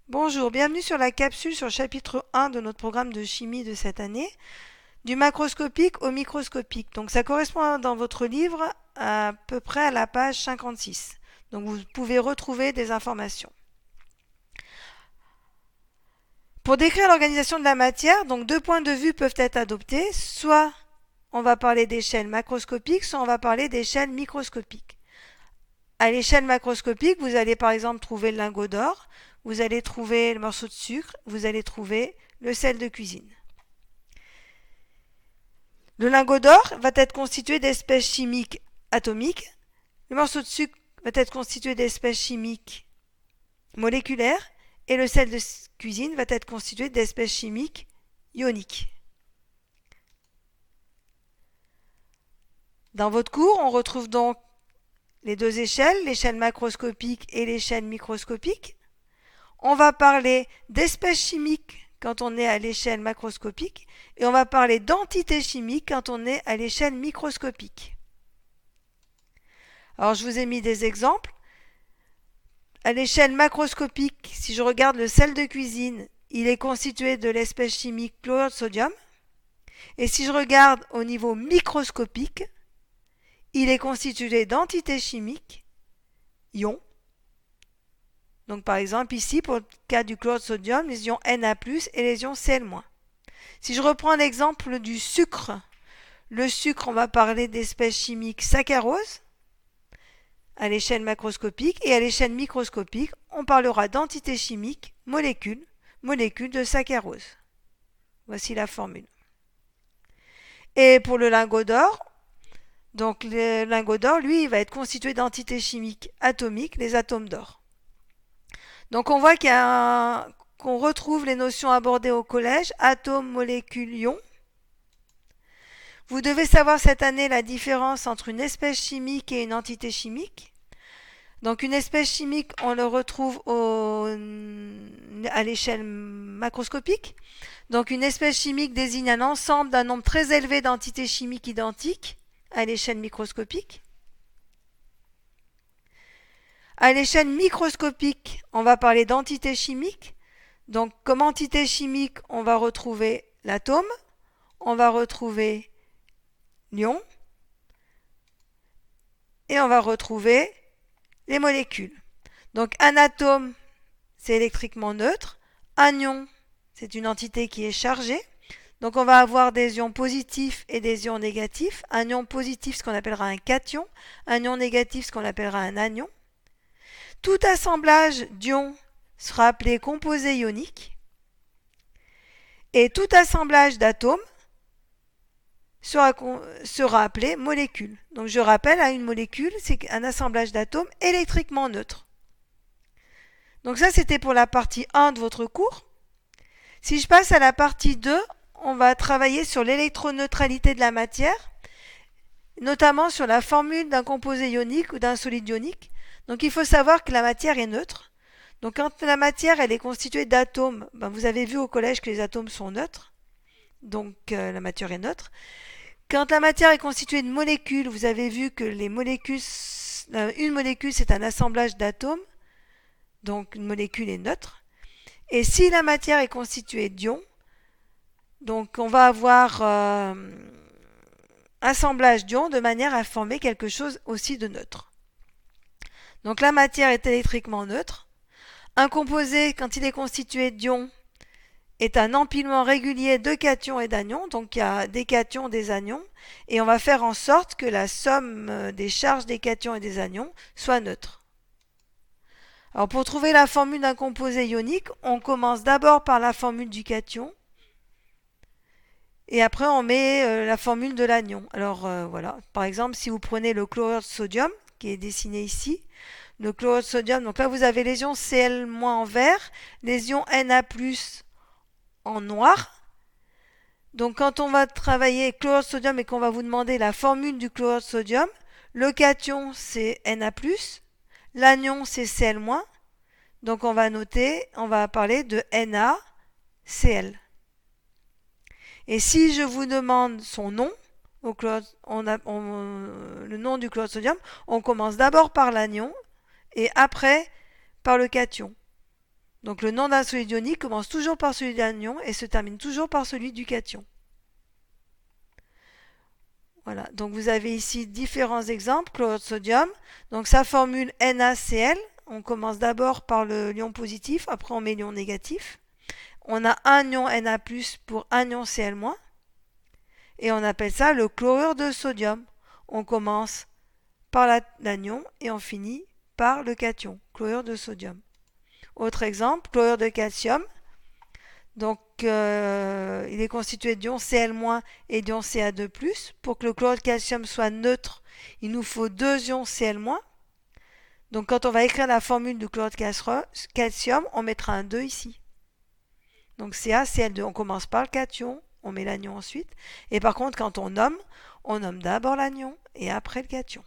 Bonjour, bienvenue sur la capsule sur le chapitre 1 de notre programme de chimie de cette année, du macroscopique au microscopique. Donc ça correspond dans votre livre à peu près à la page 56. Donc vous pouvez retrouver des informations. Pour décrire l'organisation de la matière, donc deux points de vue peuvent être adoptés. Soit on va parler d'échelle macroscopique, soit on va parler d'échelle microscopique. À l'échelle macroscopique, vous allez par exemple trouver le lingot d'or, vous allez trouver le morceau de sucre, vous allez trouver le sel de cuisine. Le lingot d'or va être constitué d'espèces chimiques atomiques. Le morceau de sucre va être constitué d'espèces chimiques moléculaires. Et le sel de cuisine va être constitué d'espèces chimiques ioniques. Dans votre cours, on retrouve donc les deux échelles, l'échelle macroscopique et l'échelle microscopique. On va parler d'espèces chimiques quand on est à l'échelle macroscopique et on va parler d'entités chimiques quand on est à l'échelle microscopique. Alors je vous ai mis des exemples. À l'échelle macroscopique, si je regarde le sel de cuisine, il est constitué de l'espèce chimique chlorure de sodium. Et si je regarde au niveau microscopique, il est constitué d'entités chimiques, ions. Donc par exemple ici, pour le cas du chlorure de sodium, les ions Na+, et les ions Cl-. Si je reprends l'exemple du sucre, le sucre, on va parler d'espèces chimiques saccharose à l'échelle macroscopique, et à l'échelle microscopique, on parlera d'entités chimiques, molécules de saccharose. Voici la formule. Et pour le lingot d'or, donc le lingot d'or, lui, il va être constitué d'entités chimiques atomiques, les atomes d'or. Donc on voit qu'on retrouve les notions abordées au collège, atomes, molécules, ions. Vous devez savoir cette année la différence entre une espèce chimique et une entité chimique. Donc une espèce chimique, on le retrouve à l'échelle macroscopique. Donc une espèce chimique désigne un ensemble d'un nombre très élevé d'entités chimiques identiques à l'échelle microscopique. À l'échelle microscopique, on va parler d'entités chimiques. Donc comme entité chimique, on va retrouver l'atome, on va retrouver l'ion et on va retrouver les molécules. Donc un atome, c'est électriquement neutre. Un ion, c'est une entité qui est chargée. Donc on va avoir des ions positifs et des ions négatifs. Un ion positif, ce qu'on appellera un cation. Un ion négatif, ce qu'on appellera un anion. Tout assemblage d'ions sera appelé composé ionique. Et tout assemblage d'atomes sera appelé molécule. Donc je rappelle, une molécule, c'est un assemblage d'atomes électriquement neutre. Donc ça, c'était pour la partie 1 de votre cours. Si je passe à la partie 2, on va travailler sur l'électroneutralité de la matière, notamment sur la formule d'un composé ionique ou d'un solide ionique. Donc il faut savoir que la matière est neutre. Donc quand la matière elle est constituée d'atomes, vous avez vu au collège que les atomes sont neutres. Donc la matière est neutre. Quand la matière est constituée de molécules, vous avez vu que les molécules, une molécule c'est un assemblage d'atomes. Donc une molécule est neutre. Et si la matière est constituée d'ions, donc on va avoir assemblage d'ions de manière à former quelque chose aussi de neutre. Donc la matière est électriquement neutre. Un composé, quand il est constitué d'ions, est un empilement régulier de cations et d'anions. Donc il y a des cations, des anions. Et on va faire en sorte que la somme des charges des cations et des anions soit neutre. Alors pour trouver la formule d'un composé ionique, on commence d'abord par la formule du cation. Et après, on met la formule de l'anion. Alors voilà, par exemple, si vous prenez le chlorure de sodium, qui est dessiné ici, le chlorure de sodium, donc là vous avez les ions Cl- en vert, les ions Na+, en noir. Donc quand on va travailler chlorure de sodium et qu'on va vous demander la formule du chlorure de sodium, le cation c'est Na+, l'anion c'est Cl-. Donc on va noter, on va parler de NaCl. Et si je vous demande son nom, le nom du chlorure de sodium, on commence d'abord par l'anion et après par le cation. Donc le nom d'un solide ionique commence toujours par celui d'un anion et se termine toujours par celui du cation. Voilà, donc vous avez ici différents exemples. Chlorure de sodium, donc sa formule NaCl, on commence d'abord par le ion positif, après on met l'ion négatif. On a un ion Na+, pour un ion Cl-, et on appelle ça le chlorure de sodium. On commence par l'anion et on finit par le cation, chlorure de sodium. Autre exemple, chlorure de calcium. Donc, il est constitué d'ions Cl- et d'ions Ca2+. Pour que le chlorure de calcium soit neutre, il nous faut deux ions Cl-. Donc, quand on va écrire la formule du chlorure de calcium, on mettra un 2 ici. Donc, CaCl2. On commence par le cation, on met l'anion ensuite. Et par contre, quand on nomme d'abord l'anion et après le cation.